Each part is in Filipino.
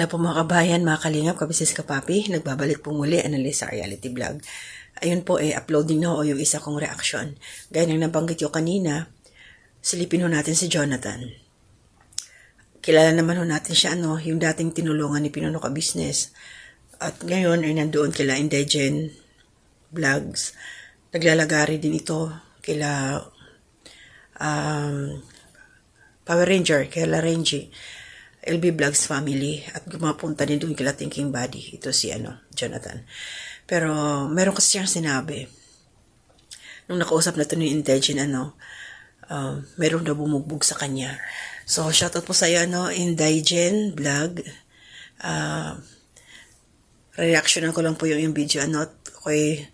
Hello po mga kabayan, mga kalingap, kabisis kapapi. Nagbabalik po muli ang Lisa Reality Vlog. Ayun po, uploading na ho yung isa kong reaction. Gaya ng nabanggit ko kanina, silipin ho natin si Jonathan. Kilala naman ho natin siya, yung dating tinulungan ni Pinuno Ka Business. At ngayon ay nandoon kila Indigen Vlogs. Naglalagari din ito kila Power Ranger, kila Renji. LB Vlogs family at gumapunta din doon kila Thinking Body. Ito si Jonathan. Pero meron kasi siyang sinabi. Nung nakausap na ito ni Indigen, meron na bumugbog sa kanya. So, shoutout po sa iyo, Indigen Vlog. Reactionan ko lang po yung video, may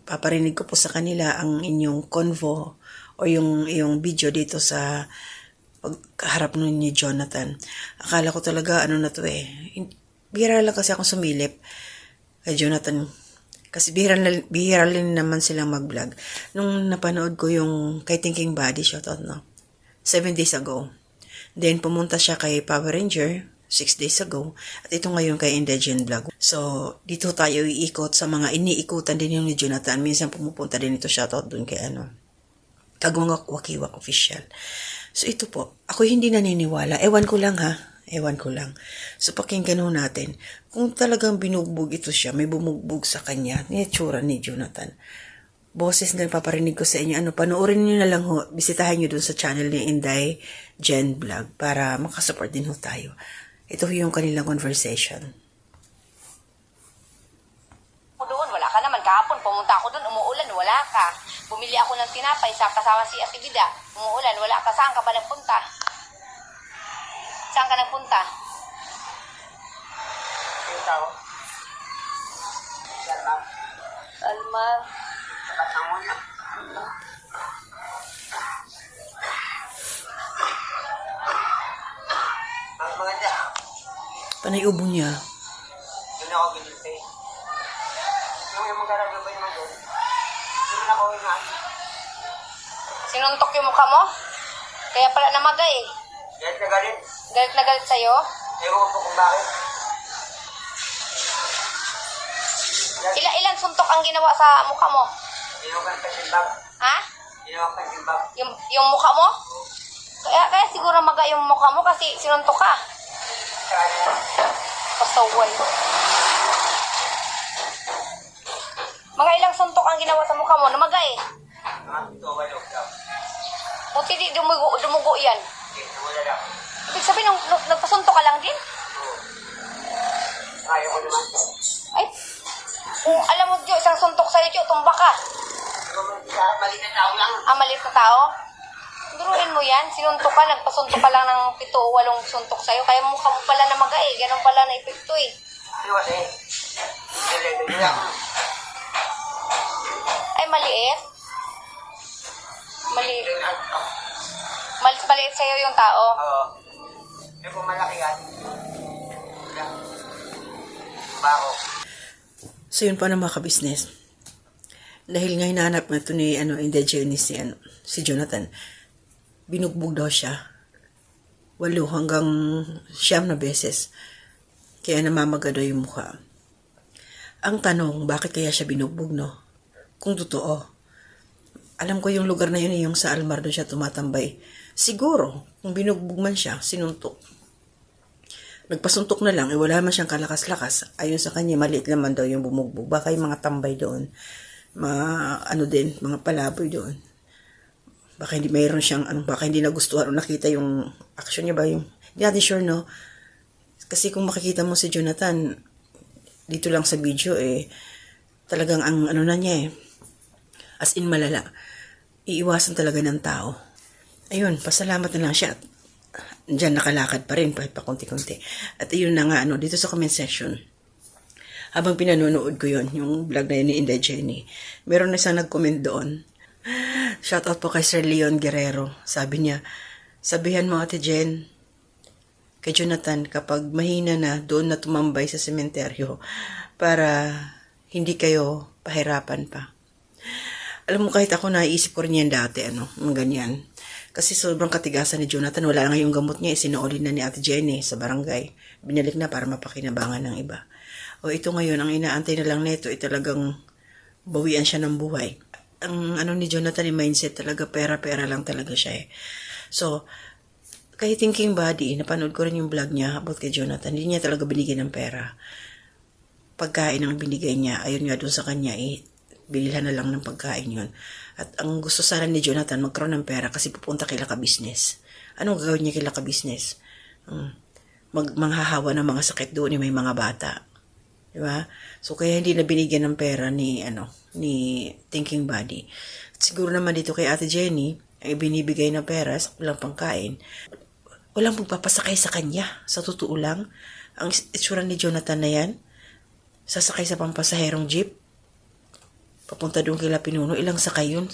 paparinig ko po sa kanila ang inyong convo o yung video dito sa pagharap nun ni Jonathan. Akala ko talaga, bihira lang kasi akong sumilip kay Jonathan. Kasi bihira rin naman silang mag-vlog. Nung napanood ko yung kay Thinking Body, shoutout 7 days ago. Then, pumunta siya kay Power Ranger, 6 days ago. At ito ngayon kay Indigen Vlog. So, dito tayo iikot sa mga iniikutan din yung ni Jonathan. Minsan pumupunta din ito, shoutout dun kay Kagwang Wakiwak Official. So, ito po. Ako hindi naniniwala. Ewan ko lang. So, pakinggan ho natin. Kung talagang binugbog ito siya, may bumugbog sa kanya, nitsura ni Jonathan. Boses na paparinig ko sa inyo. Panoorin nyo na lang ho. Bisitahin nyo dun sa channel ni Indigen Vlog para makasupport din ho tayo. Ito yung kanilang conversation. Doon, wala ka naman. Kahapon, pumunta ako doon, umuulan, wala ka. Bumili ako ng tinapay sa kasama si Atibida. Umuulan, wala ka. Saan ka ba nagpunta? Saan ka nagpunta? Yung tao. Salma. Salma. Sapat na muna. Ang maganda. Panay ubo niya. Doon ako ginilpay. Yung magkarap ba yung doon? Doon ako na. Sinuntok yung mukha mo? Kaya pala namagay eh. Galit na galit. Galit na galit sa'yo? Ewan ko po kung bakit. Ilan suntok ang ginawa sa mukha mo? Ginawa ka ng pasimbag. Ha? Ginawa ka ng pasimbag. Yung mukha mo? Kaya siguro maga yung mukha mo kasi sinuntok ka. Pasaway. Mga ilang suntok ang ginawa sa mukha mo, namagay. Buti di dumugo yan. Wala lang. Ibig sabihin, nagpasuntok ka lang din? Ayaw ko naman. Ay, kung alam mo, Jo, isang suntok sa'yo, Jo, tumba ka. Mali na tao lang. Maliit na tao? Duruin mo yan, sinuntok ka, nagpasuntok ka lang ng 7 o 8 suntok sa'yo, kaya mukha mo pala namagay, ganun pala na epekto eh. Ano kasi? Nalagay lang. Ay, maliit? Maliit sa'yo yung tao? Oo. Eh kung malaki yan. Bako. So, yun pa na mga kabisnes. Dahil nga hinahanap na ito ni Indigen si Jonathan, binugbog daw siya 8 hanggang 9 na beses. Kaya namamaga daw yung mukha. Ang tanong, bakit kaya siya binugbog, Kung totoo. Alam ko yung lugar na yun, yung sa Almar doon siya tumatambay. Siguro, kung binugbog man siya, sinuntok. Nagpasuntok na lang, wala man siyang kalakas-lakas. Ayon sa kanya, maliit naman daw yung bumugbog. Baka yung mga tambay doon, mga palaboy doon. Baka hindi mayroon siyang, baka hindi nagustuhan o nakita yung action niya ba, hindi natin sure, Kasi kung makikita mo si Jonathan, dito lang sa video, talagang ang na niya, as in malala. Iiwasan talaga ng tao. Ayun, pasalamat na lang siya. Diyan nakalakad pa rin, kahit pa konti-konti. At ayun na nga, dito sa comment section, habang pinanonood ko yun, yung vlog na yun ni Indigen, meron na isang nag-comment doon. Shoutout po kay Sir Leon Guerrero. Sabi niya, sabihan mo Ate Jen, kay Jonathan, kapag mahina na, doon na tumambay sa sementeryo para hindi kayo pahirapan pa. Alam mo, kahit ako naisip ko rin yan dati, ganyan. Kasi sobrang katigasan ni Jonathan. Wala na yung gamot niya. Isinuolin na ni Ate Jenny sa barangay. Binalik na para mapakinabangan ng iba. O ito ngayon, ang inaantay na lang nito ay talagang bawian siya ng buhay. Ang ano ni Jonathan, yung mindset talaga, pera-pera lang talaga siya eh. So, kay Thinking Body, napanood ko rin yung vlog niya about kay Jonathan. Hindi niya talaga binigyan ng pera. Pagkain ang binigay niya, ayun nga doon sa kanya eh, bilhan na lang ng pagkain yun. At ang gusto sana ni Jonathan, magkaroon ng pera kasi pupunta kay Laka Business. Anong gagawin niya kay Laka Business? Manghahawa ng mga sakit doon, may mga bata. Diba? So, kaya hindi na binigyan ng pera ni Thinking Body. At siguro naman dito kay Ate Jenny, ay binibigay ng pera sa walang pangkain. Walang magpapasakay sa kanya. Sa totoo lang, ang itsura ni Jonathan na yan, sasakay sa pampasaherong jeep, papunta doon kila Pinuno, ilang sakay yun?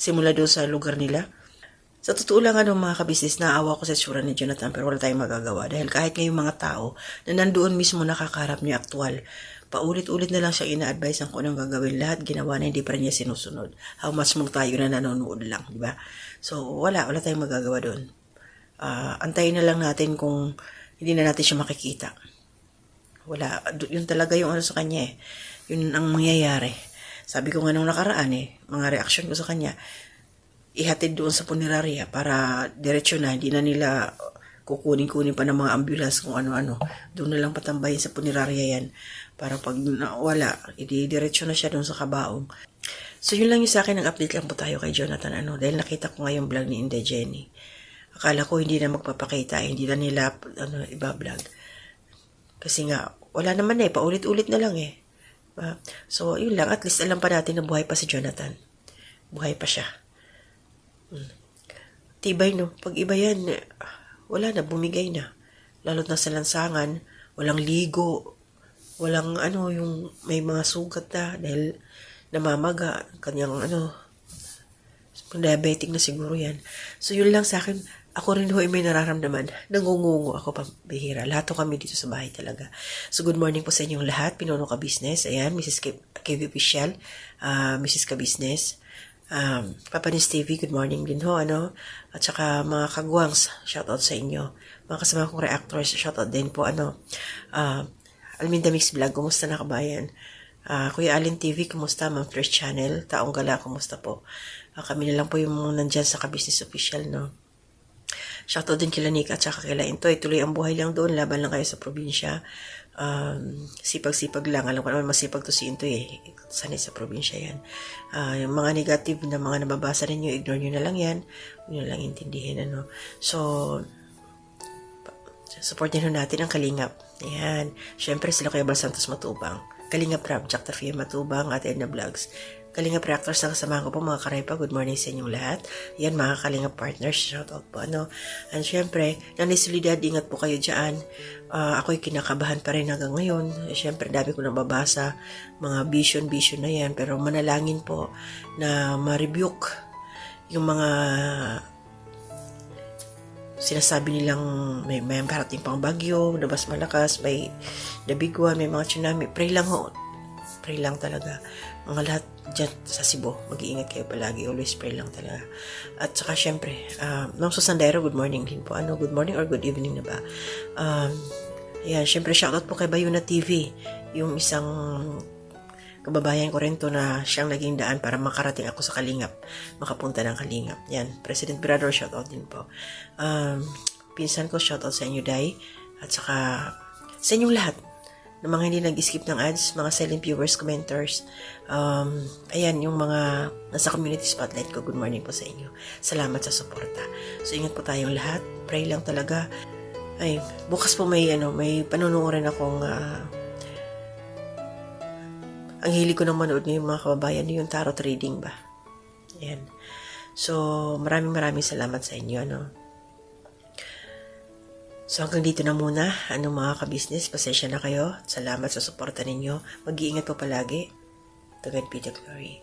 Simula doon sa lugar nila. Sa totoo lang mga kabisnes, naawa ko sa itsura ni Jonathan pero wala tayong magagawa. Dahil kahit ngayong mga tao na nandoon mismo nakakaharap niya aktual, paulit-ulit na lang siya ina-advise ang kung anong gagawin. Lahat ginawa na hindi pa rin niya sinusunod. How much more tayo na nanonood lang, di ba? So, wala tayong magagawa doon. Antayin na lang natin kung hindi na natin siya makikita. Wala. Yun talaga yung ano sa kanya eh. Yun ang mangyayari. Sabi ko nga nung nakaraan mga reaksyon ko sa kanya, ihatid doon sa punerarya para diretsyo na, hindi na nila kukunin pa ng mga ambulance kung ano-ano. Doon na lang patambahin sa punerarya yan. Para pag wala, diretso na siya doon sa Kabaong. So yun lang yung sa akin, nag-update lang po tayo kay Jonathan. Dahil nakita ko nga yung vlog ni Inday Jenny. Akala ko hindi na magpapakita, hindi na nila iba-vlog. Kasi nga, wala naman paulit-ulit na lang So, yun lang. At least alam pa natin na buhay pa si Jonathan. Buhay pa siya. Tibay, no? Pag iba yan, wala na, bumigay na. Lalo't na sa lansangan, walang ligo, walang yung may mga sugat na dahil namamaga, kanyang diabetic na siguro yan. So, yun lang sa akin. Ako rin may nararamdaman. Nangungungo ako pambihira. Lahat kami dito sa bahay talaga. So, good morning po sa inyong lahat. Pinuno Ka Business. Ayan, Mrs. KV Official. Mrs. Ka Business. Papa Nis TV, good morning din ho. At saka mga kagwangs, shoutout sa inyo. Mga kasama kong reactors, shoutout din po. Alminda Mix Vlog, kumusta na kabayan? Kuya Alin TV, kumusta? Ma'am First Channel, Taong Gala, kumusta po? Kami na lang po yung nandyan sa Ka Business Official, no? Shoutout din kila Nika at saka kila Intoy. Tuloy ang buhay lang doon. Laban lang kayo sa probinsya. Sipag-sipag lang. Alam ko naman masipag to si Intoy Sanay sa probinsya yan. Yung mga negative na mga nababasa ninyo, ignore nyo na lang yan. Huwag nyo lang intindihin. So, supportin natin ang Kalingap. Ayan. Siyempre sila Kuya Bal Santos Matubang. Kalingap Rab, Jack Tafia Matubang at Edna Vlogs. Kalingap Reactors na kasamahan ko po mga karepa. Good morning sa inyong lahat. Yan mga Kalingap Partners. Shoutout po. And syempre, Nanay Solidad, ingat po kayo dyan. Ako'y kinakabahan pa rin hanggang ngayon. Syempre, dami ko nababasa. Mga vision na yan. Pero manalangin po na ma-rebuke yung mga sinasabi nilang may parating pang bagyo, nabas malakas, may nabigwan, may mga tsunami. Pray lang ho. Pray lang talaga. Mga lahat dyan sa Cebu, mag-iingat kayo palagi. Always pray lang talaga. At saka syempre, Ma'am Susandero, good morning din po. Good morning or good evening na ba? Ayan, syempre shoutout po kay Bayuna TV. Yung isang kababayan ko rin to na siyang naging daan para makarating ako sa Kalingap. Makapunta ng Kalingap. Yan, President Brador, shoutout din po. Pinsan ko, shoutout sa inyo, Day. At saka sa inyong lahat ng mga hindi nag-skip ng ads, mga silent viewers, commenters. Ayan, yung mga nasa community spotlight ko, good morning po sa inyo. Salamat sa suporta. So, ingat po tayong lahat. Pray lang talaga. Ay, bukas po may panunuorin akong ang hilig ko nang manood ng mga kababayan, yung tarot reading ba. Ayan. So, maraming salamat sa inyo, So, hanggang dito na muna. Mga ka-business, pasensya na kayo. Salamat sa suporta ninyo. Mag-iingat po palagi. To God be the glory.